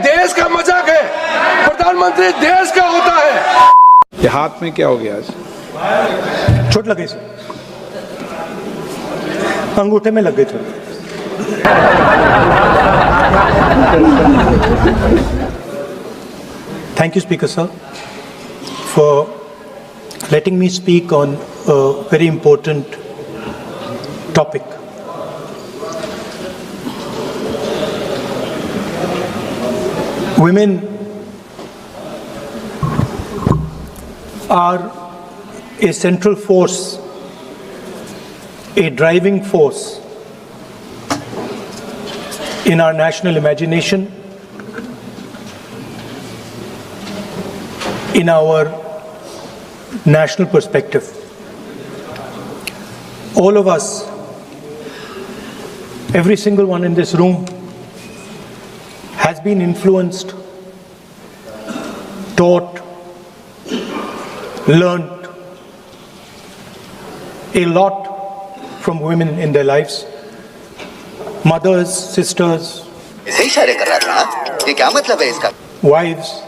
देश का मजाक है, प्रधानमंत्री देश का होता है। ये हाथ में क्या हो गया आज? चोट लगे सर, अंगूठे में लग गए थे। Thank you, Speaker sir, for letting me speak on a very important topic. Women are a central force, a driving force in our national imagination, in our national perspective. All of us, every single one in this room, has been influenced, taught, learnt a lot from women in their lives. Mothers, sisters, ऐसे इशारे कर रहा था, ये क्या मतलब है इसका? wives,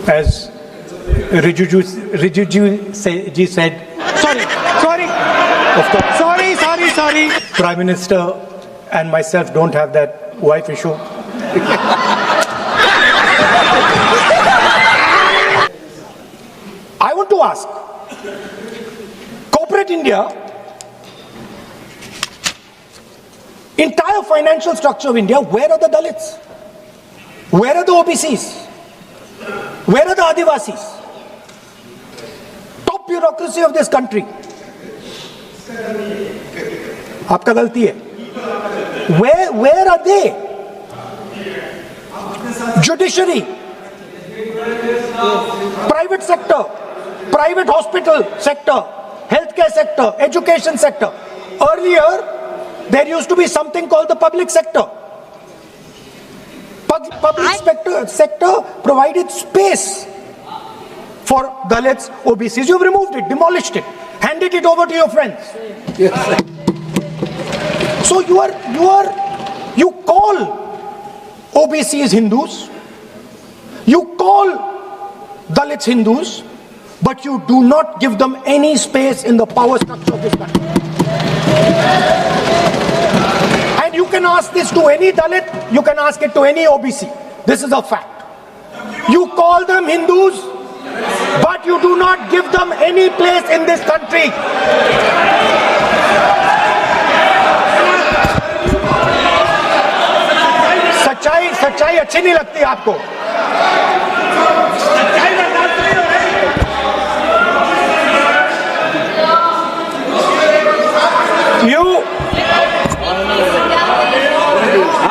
as Rijuju ji said. Sorry. Of course. Sorry. Prime Minister and myself don't have that wife issue. I want to ask, corporate India, entire financial structure of India, where are the Dalits? Where are the OBCs? Where are the Adivasis? Top bureaucracy of this country. आपका गलती है. Where are they? Judiciary, private sector, private hospital sector, healthcare sector, education sector. Earlier, there used to be something called the public sector. Public sector provided space for Dalits, OBCs. You've removed it, demolished it, handed it over to your friends. Yes. So you call OBCs Hindus, you call Dalits Hindus, but you do not give them any space in the power structure of this country. And you can ask this to any Dalit, you can ask it to any OBC. This is a fact. You call them Hindus, but you do not give them any place in this country. सच्चाई अच्छी नहीं लगती आपको?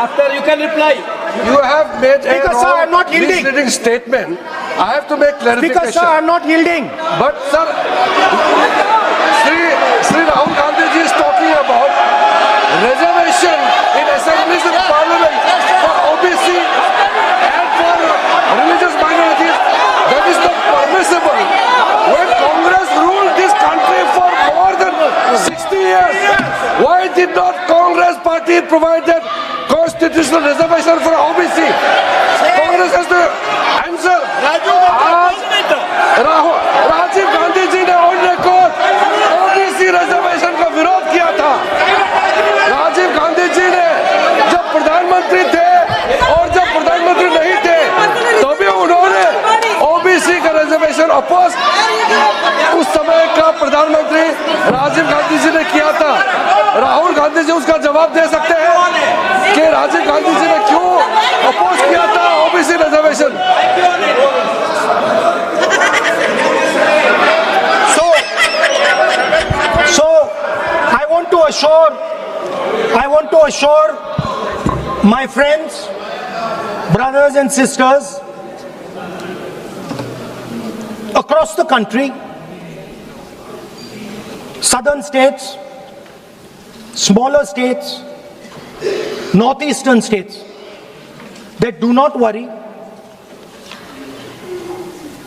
After you can reply. You have made Speaker, a sir, I'm not yielding. misleading statement. I have to make clarification. Speaker, sir, I'm not yielding. But sir, Sri Rahul Gandhi ji is talking about reservation in assemblies and parliament for OBC and for religious minorities. That is not permissible. When Congress ruled this country for more than 60 years, why did not Congress party provide that constitutional reservation for OBC? Congress has to answer. Rajiv Gandhi ji ने on record OBC reservation का विरोध किया था. राजीव गांधी जी ने जब प्रधानमंत्री थे और जब प्रधानमंत्री नहीं थे तभी उन्होंने ओबीसी का रिजर्वेशन अपोज उस समय का प्रधानमंत्री राजीव गांधी जी ने किया था. राहुल गांधी जी उसका जवाब दे सकते हैं कि राजीव गांधी जी ने क्यों अपोज किया था OBC reservation. So I want to assure my friends, brothers and sisters across the country, southern states, smaller states, northeastern states, that do not worry,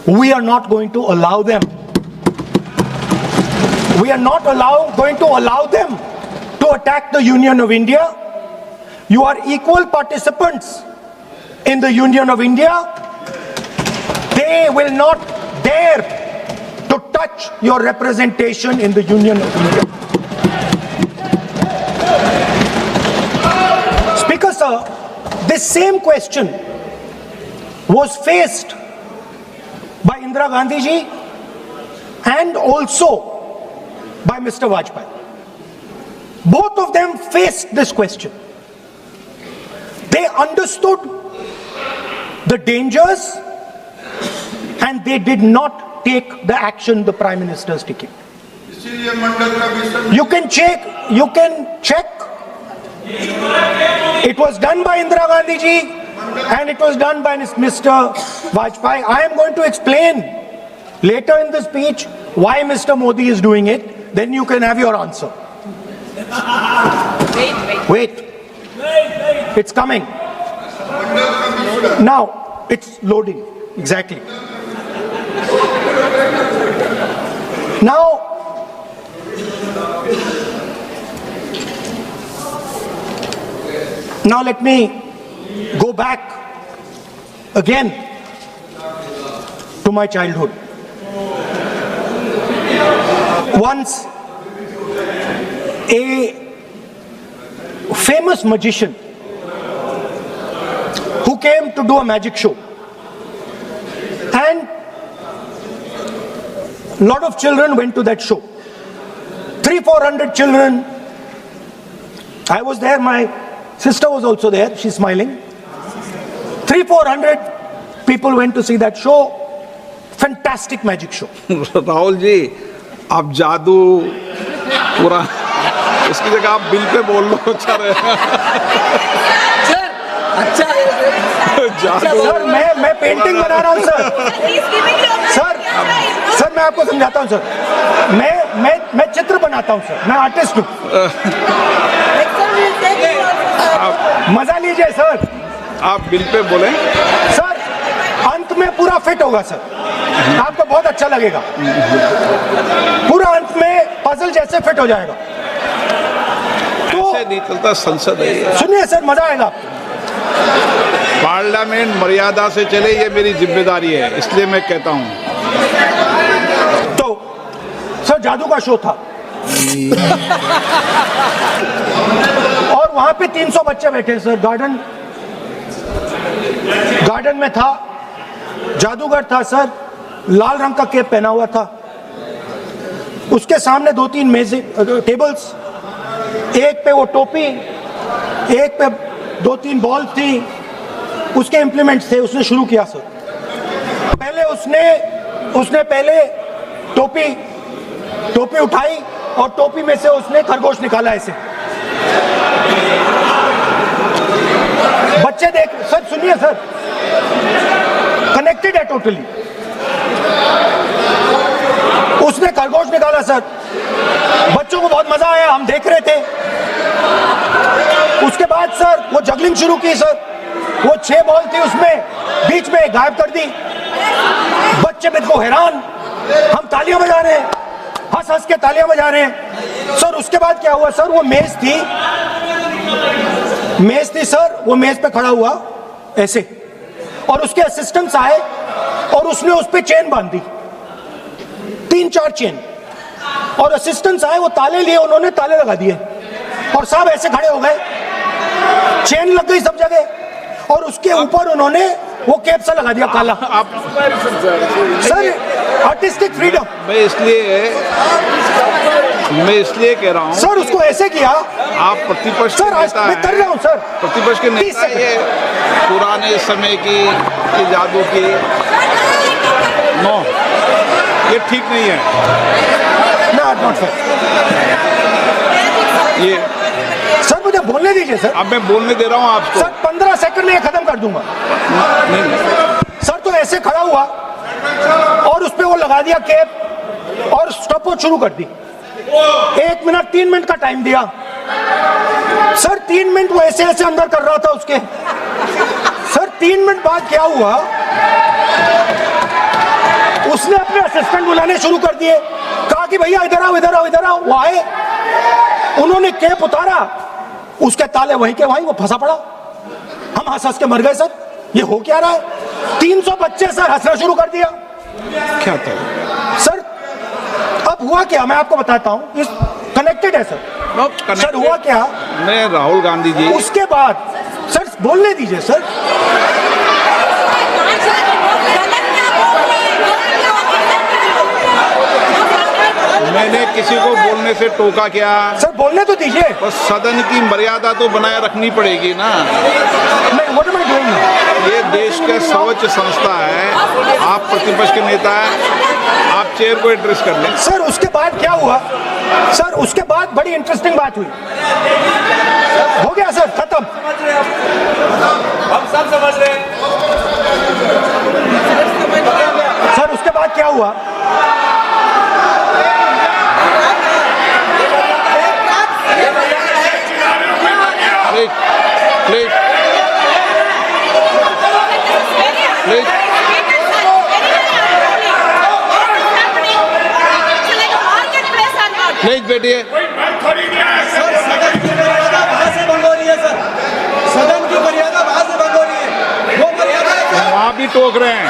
we are not going to allow them. We are not going to allow them to attack the Union of India. You are equal participants in the Union of India. They will not dare to touch your representation in the Union of India. Speaker sir, this same question was faced by Indira Gandhi ji and also by Mr. Vajpayee. Both of them faced this question. They understood the dangers and they did not take the action the Prime Minister is taking. You can check. It was done by Indira Gandhi ji and it was done by Mr. Vajpayee. I am going to explain later in the speech why Mr. Modi is doing it. Then you can have your answer. Wait. It's coming. Now, it's loading. Exactly. Now let me go back again to my childhood. Once a famous magician who came to do a magic show, and a lot of children went to that show. 300-400 children. I was there, my sister was also there, she's smiling. 300-400 people went to see that show. Fantastic magic show. Rahul ji, आप जादू पूरा उसकी जगह आप bill pay बोल लो, अच्छा रहेगा। जादू। सर मैं पेंटिंग बना रहा हूँ सर मैं आपको समझाता हूँ सर। मैं चित्र बनाता हूँ सर, मैं आर्टिस्ट हूँ। मजा लीजिए सर। आप बिल पे बोलें। सर अंत में पूरा फिट होगा सर, आपको बहुत अच्छा लगेगा। पूरा अंत में पजल जैसे फिट हो जाएगा। तो ऐसे नहीं चलता, संसद है। सुनिए सर, मजा आएगा। पार्लियामेंट मर्यादा से चले, ये मेरी जिम्मेदारी है, इसलिए मैं कहता हूँ। तो सर जादू का शो था और वहां पे 300 बच्चे बैठे सर। गार्डन में था, जादूगर था सर, लाल रंग का कैप पहना हुआ था। उसके सामने 2-3 मेजें, टेबल्स, एक पे वो टोपी, एक पे 2-3 बॉल थी, उसके इंप्लीमेंट्स थे। उसने शुरू किया सर। पहले उसने पहले टोपी उठाई और टोपी में से उसने खरगोश निकाला ऐसे। बच्चे देख, सर सुनिए सर, कनेक्टेड है टोटली। उसने खरगोश निकाला सर, बच्चों को बहुत मजा आया, हम देख रहे थे। उसके बाद सर वो जगलिंग शुरू की सर। वो 6 बॉल थी, उसमें बीच में गायब कर दी। बच्चे बिल्कुल हैरान, हम तालियां बजा रहे हैं, हंस के तालियां बजा रहे हैं सर। उसके बाद क्या हुआ सर, वो मेज थी सर, वो मेज पे खड़ा हुआ ऐसे, और उसके असिस्टेंट्स आए और उसने उस पे चेन बांध दी, 3-4 चेन। और असिस्टेंट्स आए, वो ताले लिए, उन्होंने ताले लगा दिए और सब ऐसे खड़े हो गए। चेन लग गई सब जगह और उसके ऊपर उन्होंने वो कैप सा लगा दिया काला। आप सर आर्टिस्टिक फ्रीडम। मैं इसलिए कह रहा हूँ सर, उसको ऐसे किया। आप प्रतिपक्ष सर आज मैं कर रहा हूँ सर। प्रतिपक्ष के नेता, ये पुराने समय की जादू की, नो, ये ठीक नहीं है। Not fair. ये सर मुझे बोलने दीजिए सर। अब मैं बोलने दे रहा हूँ आपको। सर 15 सेकंड में ये खत्म कर दूंगा। नहीं। सर तो ऐसे खड़ा हुआ और उस पे वो लगा दिया कैप और स्टॉपवॉच शुरू कर दी। 1 मिनट 3 मिनट का टाइम दिया सर। 3 मिनट वो ऐसे ऐसे अंदर कर रहा था उसके। सर 3 मिनट बाद क्या हुआ, उसने अपने असिस्टेंट बुलाने शुरू कर दिए। कहा कि भैया इधर आओ, इधर आओ, इधर आओ। वो आए, उन्होंने कैप उतारा उसके ताले वहीं के वहीं, वो फंसा पड़ा। हम हंस हंस के मर गए सर। ये हो क्या रहा है? 300 बच्चे सर हंसना शुरू कर दिया। क्या था सर अब हुआ क्या, मैं आपको बताता हूं, इस कनेक्टेड है सर। सर हुआ क्या, मैं राहुल गांधी जी, उसके बाद सर बोलने दीजिए सर। मैंने किसी को बोलने से टोका क्या? सर बोलने तो दीजिए। बस सदन की मर्यादा तो बनाए रखनी पड़ेगी ना। What am I doing? ये देश के सर्वोच्च संस्था है, आप प्रतिपक्ष के नेता हैं, आप चेयर को एड्रेस कर लें। सर उसके बाद क्या हुआ? सर उसके बाद बड़ी इंटरेस्टिंग बात हुई। हो गया सर, खत्म। हम सब समझ रहे हैं। सर उसके बाद क्या हुआ? प्लीज प्लीज प्लीज प्लीज बैठिए। सदन की मर्यादा वहां से भंग हो रही है, वो मर्यादा वहाँ भी टोक रहे हैं।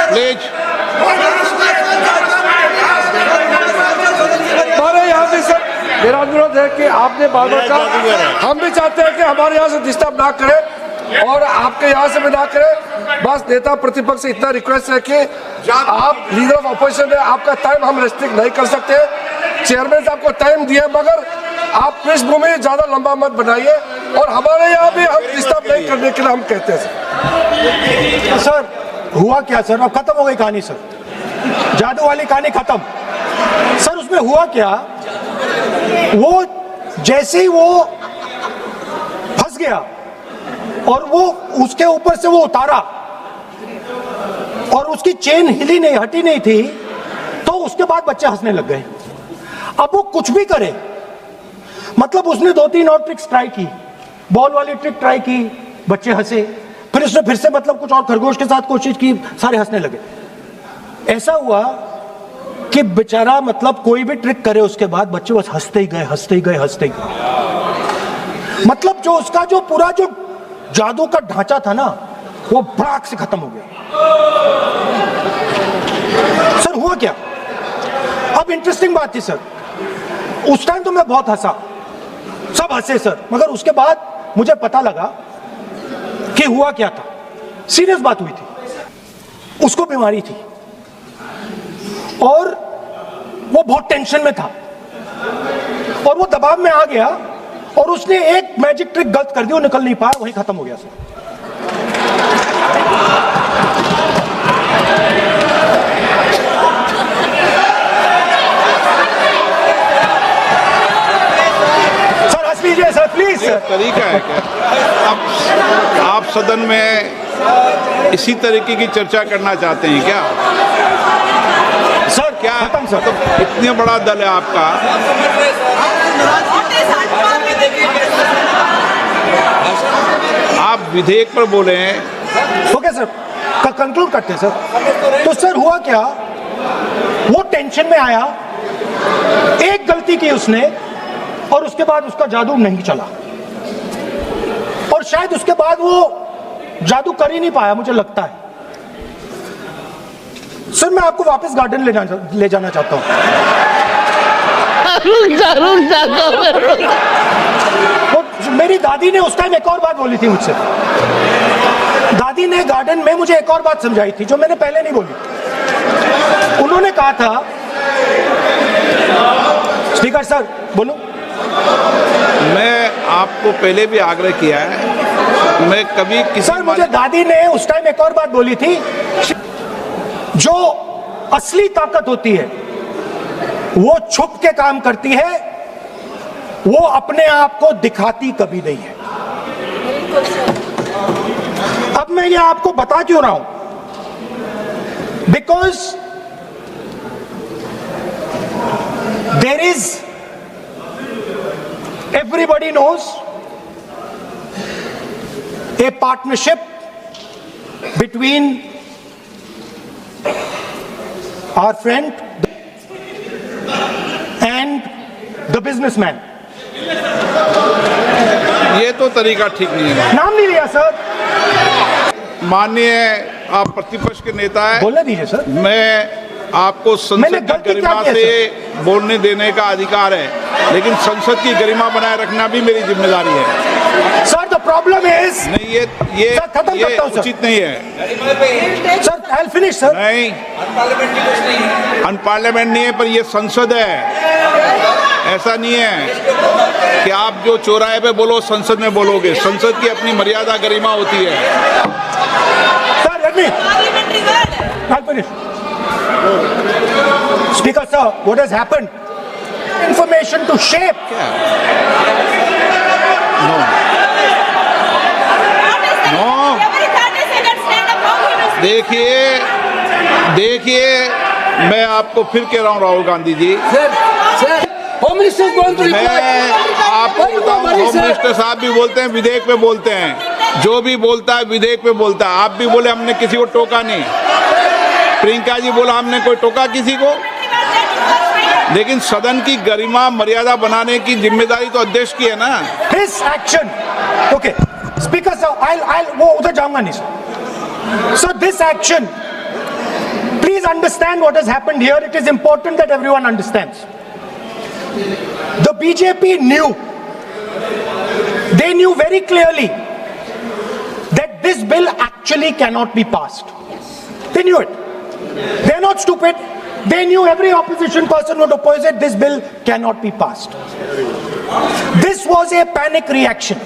प्लीज हमारे यहाँ भी सर मेरा अनुरोध है कि आपने बार बार कहा, हम भी चाहते हैं कि हमारे यहाँ से डिस्टर्ब ना करें और आपके यहाँ से भी ना करें। बस नेता प्रतिपक्ष से इतना रिक्वेस्ट है कि आप लीडर ऑफ अपोजिशन है, आपका टाइम हम रेस्ट्रिक्ट नहीं कर सकते। चेयरमैन आपको टाइम दिया, मगर आप पृष्ठभूमि ज्यादा लंबा मत बनाइए और हमारे यहाँ भी हम डिस्टर्ब नहीं करने के लिए हम कहते हैं सर हुआ क्या सर? अब खत्म हो गई कहानी सर, जादू वाली कहानी खत्म। सर उसमें हुआ क्या, वो जैसे ही वो फंस गया और वो उसके ऊपर से वो उतारा और उसकी चेन हिली नहीं, हटी नहीं थी, तो उसके बाद बच्चे हंसने लग गए। अब वो कुछ भी करे, मतलब उसने 2-3 और ट्रिक्स ट्राई की, बॉल वाली ट्रिक ट्राई की, बच्चे हंसे, फिर उसने फिर से मतलब कुछ और खरगोश के साथ कोशिश की, सारे हंसने लगे। ऐसा हुआ कि बेचारा मतलब कोई भी ट्रिक करे उसके बाद बच्चे बस हंसते ही गए, हंसते ही गए, हंसते ही गए। मतलब जो उसका जो पूरा जो जादू का ढांचा था ना, वो भड़ाक से खत्म हो गया। सर हुआ क्या, अब इंटरेस्टिंग बात थी सर, उस टाइम तो मैं बहुत हंसा, सब हंसे सर, मगर उसके बाद मुझे पता लगा कि हुआ क्या था। सीरियस बात हुई थी, उसको बीमारी थी और वो बहुत टेंशन में था और वो दबाव में आ गया और उसने एक मैजिक ट्रिक गलत कर दी, वो निकल नहीं पाया, वहीं खत्म हो गया सर। सर हंस लीजिए सर, प्लीज सर। तरीका है क्या? आप सदन में इसी तरीके की चर्चा करना चाहते हैं क्या? सर क्या खत्म सर। मतलब इतने बड़ा दल है आपका, आप विधेयक पर बोले हैं। ओके सर, कंक्लूड करते हैं सर। तो सर हुआ क्या, वो टेंशन में आया, एक गलती की उसने और उसके बाद उसका जादू नहीं चला और शायद उसके बाद वो जादू कर ही नहीं पाया, मुझे लगता है। सर मैं आपको वापस गार्डन ले जाना चाहता हूं। मेरी दादी ने उस टाइम एक और बात बोली थी मुझसे, दादी ने गार्डन में मुझे एक और बात समझाई थी जो मैंने पहले नहीं बोली। उन्होंने कहा था, स्पीकर सर बोलो। मैं आपको पहले भी आग्रह किया है, मैं कभी किसी सर मुझे दादी ने उस टाइम एक और बात बोली थी, जो असली ताकत होती है वो छुप के काम करती है, वो अपने आप को दिखाती कभी नहीं है। अब मैं ये आपको बता क्यों रहा हूं, because there is, everybody knows, a partnership between our friend and the business businessman. ये तो तरीका ठीक नहीं है। नाम नहीं लिया सर, माननीय आप प्रतिपक्ष के नेता हैं, बोलने दीजिए सर। मैं आपको मैंने संसद की गलती क्या गरिमा की है, से बोलने देने का अधिकार है, लेकिन संसद की गरिमा बनाए रखना भी मेरी जिम्मेदारी है। सर द प्रॉब्लम इज, नहीं, ये सर, खत्म ये करता हूं, सर। उचित नहीं है। Sir I will finish sir. नहीं, अनपार्लियामेंट नहीं है, पर ये संसद है। ऐसा नहीं है कि आप जो चौराहे पे बोलो संसद में बोलोगे। संसद की अपनी मर्यादा गरिमा होती है। Sir let me, I will finish. Speaker sir, what has happened? Information to shape. No, देखिए, मैं आपको फिर कह रहा हूँ राहुल गांधी जी, होम मिनिस्टर मैं आपको बताऊं, होम मिनिस्टर साहब भी बोलते हैं, विधेयक पे बोलते हैं, जो भी बोलता है विधेयक पे बोलता है। आप भी बोले हमने किसी को टोका नहीं, प्रियंका जी बोला हमने कोई टोका किसी को, लेकिन सदन की गरिमा मर्यादा बनाने की जिम्मेदारी तो अध्यक्ष की है ना। His action, okay, Speaker sir, I'll वो उधर जाऊंगा नहीं sir. So this action, please understand what has happened here. It is important that everyone understands. The BJP knew, they knew very clearly that this bill actually cannot be passed. They knew it. They are not stupid. They knew every opposition person would oppose it. This bill cannot be passed. This was a panic reaction.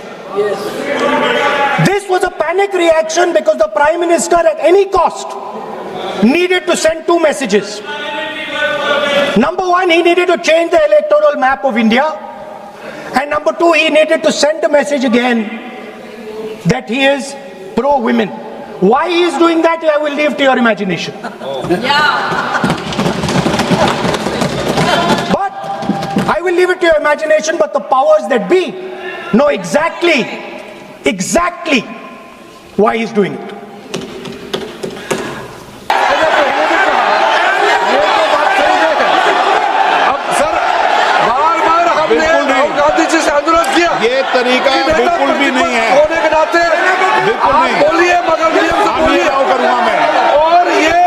This was a panic reaction because the Prime Minister at any cost needed to send two messages. Number one, he needed to change the electoral map of India. And number two, he needed to send a message again that he is pro-women. Why he is doing that, I will leave to your imagination. But I will leave it to your imagination, but the powers that be know exactly why he is doing it. ये तरीका बिल्कुल भी नहीं है। होने के नाते बिल्कुल आप नहीं। बोलिए, मगर नियम से बोलिए। करूंगा मैं। और ये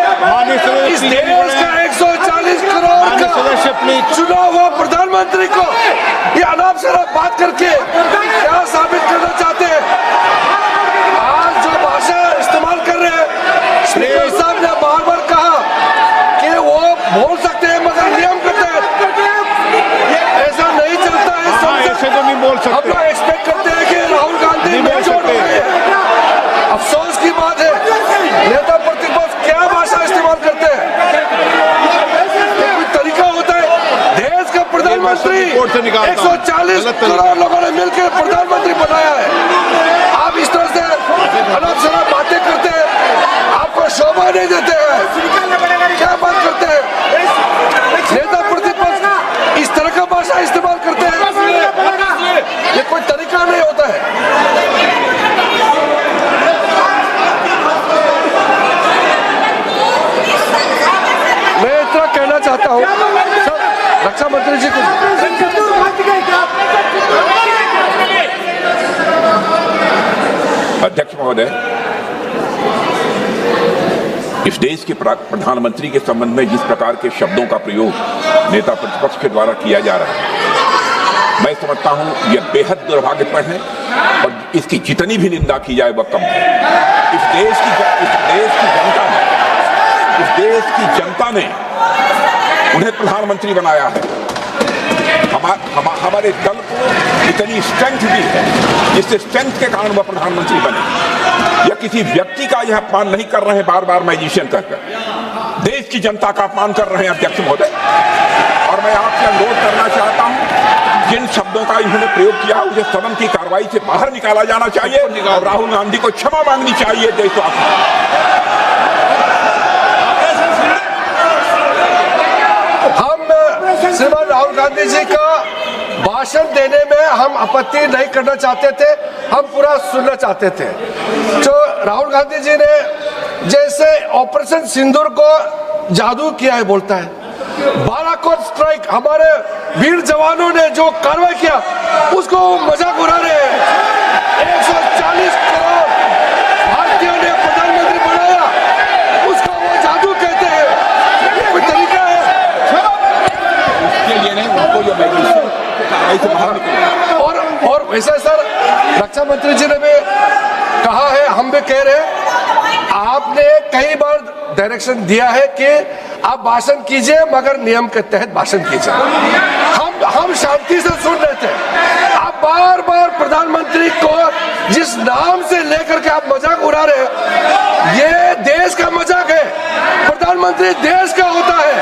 इस देश का 140 करोड़ का चुना हुआ प्रधानमंत्री को ये अनाप शनाप बात करके क्या साबित करना चाहते हैं? आज जो भाषा इस्तेमाल कर रहे हैं, स्पीकर साहब ने बार बार कहा कि वो बोल सकते हैं मगर नियम करते हैं। ऐसा नहीं चलता है। ऐसे तो नहीं बोल सकते। हम लोग एक्सपेक्ट करते हैं कि राहुल गांधी मेच्योर हो गए हैं। अफसोस की बात है, नेता प्रतिपक्ष क्या भाषा इस्तेमाल करते हैं। कोई तरीका होता है? देश का प्रधानमंत्री 140 करोड़ लोगों ने मिलकर प्रधानमंत्री बनाया है। आप इस तरह से अनाप शनाप बातें करते हैं, आपको शोभा नहीं देते हैं। क्या बात करते हैं? नेता प्रतिपक्ष इस तरह का भाषा इस्तेमाल करते हैं, ये कोई तरीका नहीं होता है। मैं इतना कहना चाहता हूँ, रक्षा मंत्री जी को अध्यक्ष महोदय, इस देश के प्रधानमंत्री के संबंध में जिस प्रकार के शब्दों का प्रयोग नेता प्रतिपक्ष के द्वारा किया जा रहा है, मैं समझता हूं यह बेहद दुर्भाग्यपूर्ण है और इसकी जितनी भी निंदा की जाए वह कम है। इस देश की जनता ने उन्हें प्रधानमंत्री बनाया है। हमारे दल को इतनी स्ट्रेंथ भी है जिससे स्ट्रेंथ के कारण वह प्रधानमंत्री बने। या किसी व्यक्ति का यह अपमान नहीं कर रहे हैं बार बार मैजिशियन कहकर, देश की जनता का अपमान कर रहे हैं अध्यक्ष महोदय। और मैं आपसे अनुरोध करना चाहता हूं, जिन शब्दों का इन्होंने प्रयोग किया उसे सदन की कार्रवाई से बाहर निकाला जाना चाहिए और राहुल गांधी को क्षमा मांगनी चाहिए देशवासी। श्रीमान राहुल गांधी जी का भाषण देने में हम आपत्ति नहीं करना चाहते थे, हम पूरा सुनना चाहते थे। जो राहुल गांधी जी ने जैसे ऑपरेशन सिंदूर को जादू किया है बोलता है, बालाकोट स्ट्राइक हमारे वीर जवानों ने जो कार्रवाई किया उसको मजाक उड़ा रहे हैं। 140 करोड़ भारतीयों ने प्रधानमंत्री बनाया, उसका वो जादू कहते हैं। ये कोई तरीका है? इसके लिए नहीं, उनको ये मैजिशियन कार्रवाई से बाहर निकले। और वैसे सर रक्षा मंत्री जी ने भी कहा है, हम भी कह रहे हैं, आपने कई बार डायरेक्शन दिया है कि आप भाषण कीजिए मगर नियम के तहत भाषण कीजिए। हम शांति से सुन रहे थे, आप बार बार प्रधानमंत्री को जिस नाम से लेकर के आप मजाक उड़ा रहे हैं, ये देश का मजाक है। प्रधानमंत्री देश का होता है,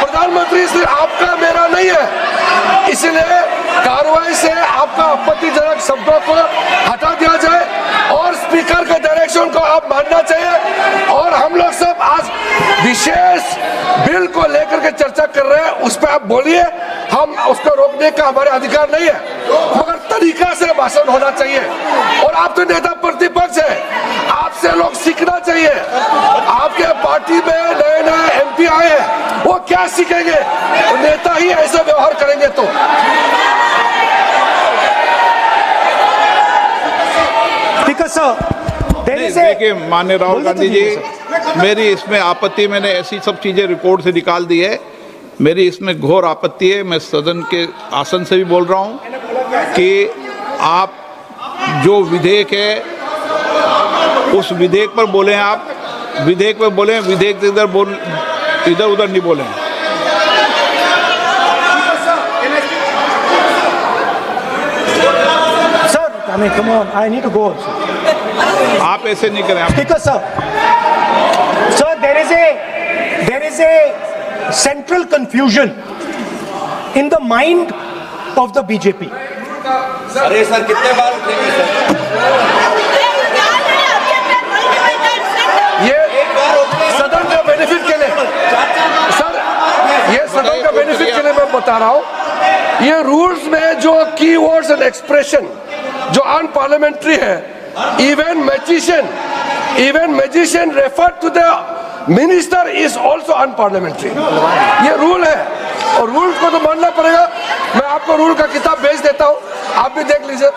प्रधानमंत्री सिर्फ आपका मेरा नहीं है। इसलिए कार्रवाई से आपका आपत्तिजनक शब्दों को हटा दिया जाए और स्पीकर के डायरेक्शन को आप मानना चाहिए। और हम लोग सब आज विशेष बिल को लेकर के चर्चा कर रहे हैं, उस पर आप बोलिए, हम उसको रोकने का हमारे अधिकार नहीं है, मगर तरीका से भाषण होना चाहिए। और आप तो नेता प्रतिपक्ष है, आपसे लोग सीखना चाहिए। आपके पार्टी में नए नए MP आए हैं, वो क्या सीखेंगे? वो नेता ही ऐसा व्यवहार करेंगे तो। देखिए माननीय राहुल गांधी जी, मेरी इसमें आपत्ति, मैंने ऐसी सब चीज़ें रिकॉर्ड से निकाल दी है। मेरी इसमें घोर आपत्ति है। मैं सदन के आसन से भी बोल रहा हूँ कि आप जो विधेयक है उस विधेयक पर बोलें, आप विधेयक पर बोलें, विधेयक से इधर उधर नहीं बोलें। Sir, I mean, come on, I need to go also. आप ऐसे नहीं करें। Speaker, sir. Sir, there is a central confusion in the mind of the BJP. अरे सर कितने बार उठेंगे सर? ये सदन का बेनिफिट के लिए सर, ये सदन का बेनिफिट के लिए मैं बता रहा हूँ, ये रूल्स में जो कीवर्ड्स एंड एक्सप्रेशन जो अनपार्लियामेंट्री है, even magician refer to the minister is also unparliamentary. ये रूल है और रूल को तो मानना पड़ेगा। मैं आपको रूल का किताब भेज देता हूँ, आप भी देख लीजिए।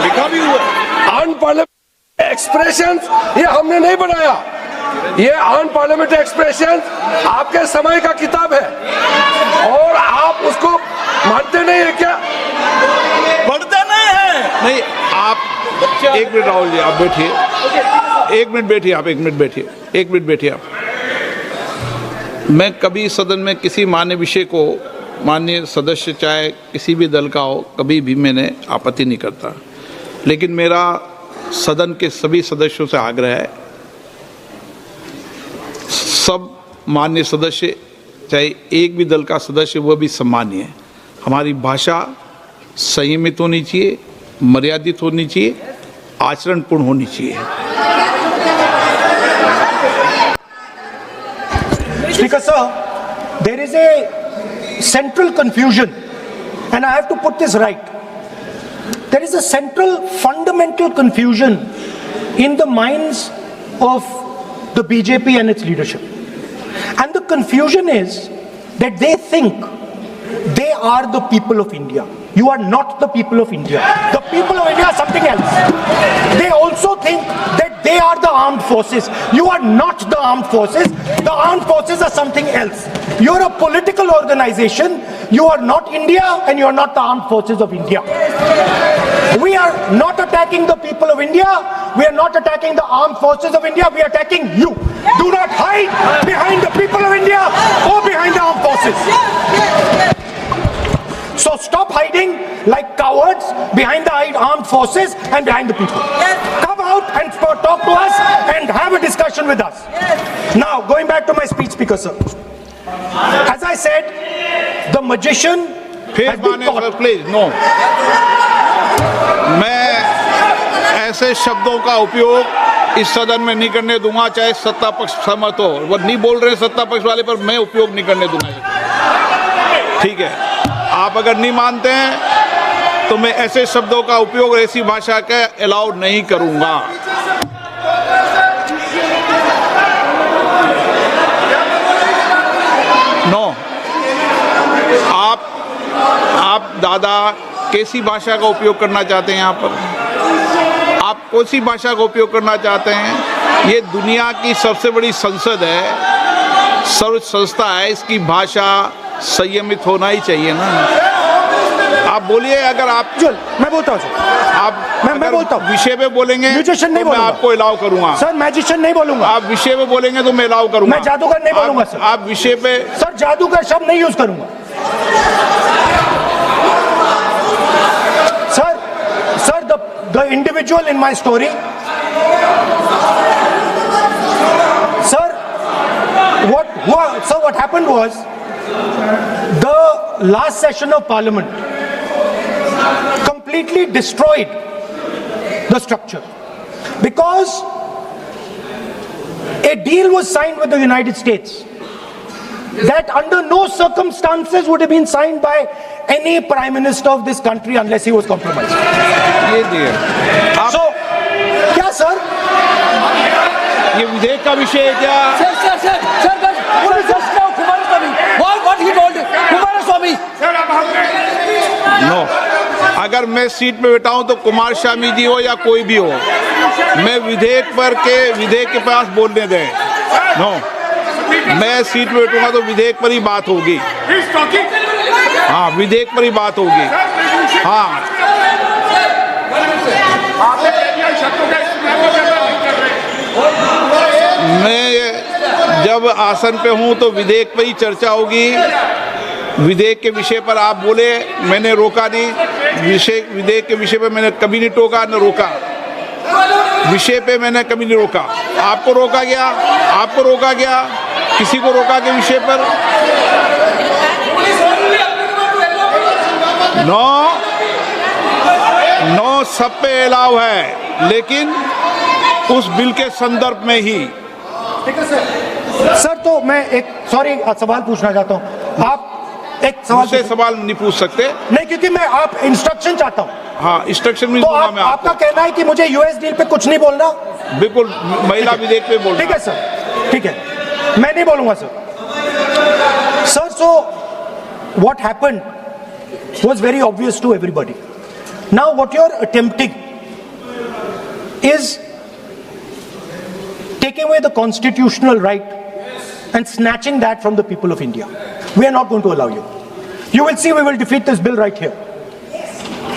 लिखा भी हुआ अनपार्लियामेंट्री एक्सप्रेशन ये हमने नहीं बनाया, ये अनपार्लियामेंट्री एक्सप्रेशन आपके समय का किताब है और आप उसको मानते नहीं है क्या? पढ़ते नहीं है। नहीं, आप एक मिनट राहुल जी, आप बैठिए, एक मिनट बैठिए, आप एक मिनट बैठिए, एक मिनट बैठिए आप। मैं कभी सदन में किसी मान्य विषय को, माननीय सदस्य चाहे किसी भी दल का हो, कभी भी मैंने आपत्ति नहीं करता। लेकिन मेरा सदन के सभी सदस्यों से आग्रह है, सब मान्य सदस्य चाहे एक भी दल का सदस्य वह भी सम्मानीय है। हमारी भाषा संयमित होनी चाहिए, मर्यादित होनी चाहिए, आचरणपूर्ण होनी चाहिए। Speaker, sir, there is a central confusion, and I have to put this right. There is a central fundamental confusion in the minds of the BJP and its leadership. And the confusion is that they think they are the people of India. You are not the people of India. The people of India are something else. They also think that they are the armed forces. You are not the armed forces. The armed forces are something else. You are a political organization. You are not India and you are not the armed forces of India. We are not attacking the people of India. We are not attacking the armed forces of India. We are attacking you. Do not hide behind the people of India or behind the armed forces. So stop hiding like cowards behind the armed forces and behind the people. Come out and talk to us and have a discussion with us. Now, going back to my speech, Speaker, sir. As I said, the magician has been caught. Please no, मैं ऐसे शब्दों का उपयोग इस सदन में नहीं करने दूंगा, चाहे सत्ता पक्ष सहमत हो। वो नहीं बोल रहे सत्ता पक्ष वाले, पर मैं उपयोग नहीं करने दूंगा। ठीक है, आप अगर नहीं मानते हैं तो मैं ऐसे शब्दों का उपयोग, ऐसी भाषा का अलाउ नहीं करूंगा। नो, दादा कैसी भाषा का उपयोग करना चाहते हैं यहाँ पर? आप कौन सी भाषा का उपयोग करना चाहते हैं? ये दुनिया की सबसे बड़ी संसद है, सर्व संस्था है, इसकी भाषा संयमित होना ही चाहिए ना। आप बोलिए, अगर आप मैं बोलता हूँ मैं बोलता हूँ विषय पे बोलेंगे म्यूजिशियन नहीं तो मैं बोलूंगा। आपको अलाउ करूंगा। सर मैजिशियन नहीं बोलूंगा। आप विषय पे बोलेंगे तो मैं अलाउ करूंगा। मैं जादूगर नहीं बोलूंगा सर। आप विषय पे सर जादूगर शब्द नहीं यूज करूंगा। Sir the individual in my story, sir, what happened was the last session of parliament completely destroyed the structure because a deal was signed with the United States that under no circumstances would have been signed by any prime minister of this country unless he was compromised. ये दिए आप, So, क्या sir? ये विधेयक का विषय है क्या? What he told Kumaraswamy? No, अगर मैं सीट पे बैठा हूं तो कुमार स्वामी जी हो या कोई भी हो, मैं विधेयक के पास बोलने दें। नो, मैं सीट पे बैठूंगा तो विधेयक पर ही बात होगी। हाँ, विधेयक पर ही बात होगी। हाँ, मैं जब आसन पे हूं तो विधेयक पर ही चर्चा होगी। विधेयक के विषय पर आप बोले, मैंने रोका नहीं। विधेयक के विषय पे मैंने कभी नहीं टोका न रोका। विषय पे मैंने कभी नहीं रोका। आपको रोका गया, किसी को रोका के विषय पर? नो, सब पे अलाउ है, लेकिन उस बिल के संदर्भ में ही। सर तो मैं एक सवाल पूछना चाहता हूँ। आप एक सवाल नहीं पूछ सकते। नहीं, क्योंकि मैं आप इंस्ट्रक्शन चाहता हूँ। हाँ, इंस्ट्रक्शन भी तो दूंगा मैं आपको। आपका कहना है कि मुझे यूएस डील पे कुछ नहीं बोलना? बिल्कुल, महिला विधेयक पे बोलना। ठीक है सर, ठीक है, मैं नहीं बोलूंगा sir. So what happened was very obvious to everybody. Now what you're attempting is taking away the constitutional right and snatching that from the people of India. We are not going to allow you. You will see we will defeat this bill right here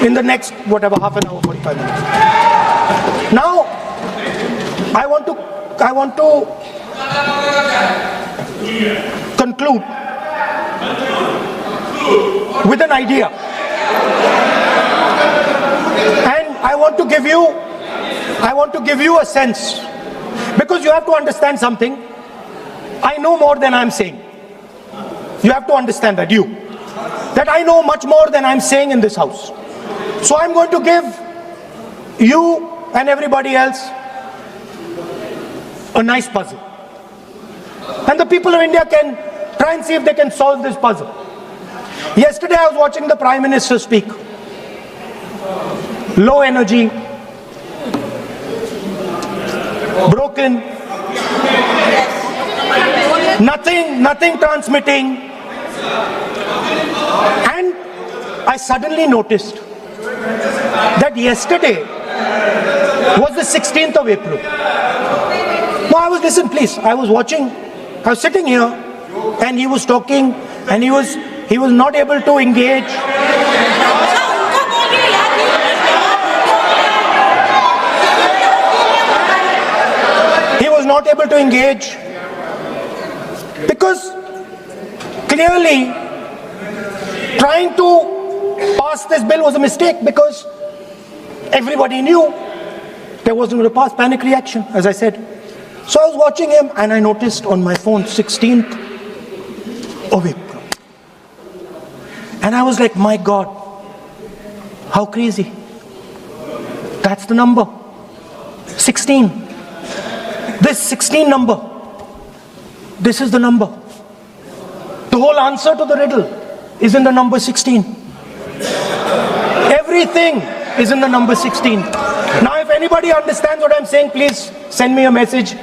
in the next half an hour, 45 minutes. Now I want to conclude with an idea, and I want to give you a sense, because you have to understand something. I know more than I'm saying. You have to understand that I know much more than I'm saying in this house. So I'm going to give you and everybody else a nice puzzle, and the people of India can try and see if they can solve this puzzle. Yesterday I was watching the Prime Minister speak. Low energy, broken, nothing transmitting, and I suddenly noticed that yesterday was the 16th of April. No, I was sitting here and he was talking and he was not able to engage. He was not able to engage because clearly trying to pass this bill was a mistake, because everybody knew there wasn't going to pass. Panic reaction, as I said. So I was watching him and I noticed on my phone 16th of April. And I was like, my God, how crazy. That's the number. 16. This 16 number. This is the number. The whole answer to the riddle is in the number 16. Everything is in the number 16. Now if anybody understands what I'm saying, please send me a message,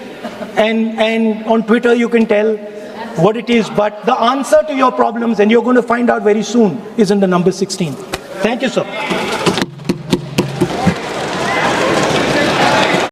and on Twitter you can tell what it is, but the answer to your problems, and you're going to find out very soon, is in the number 16. Thank you, sir.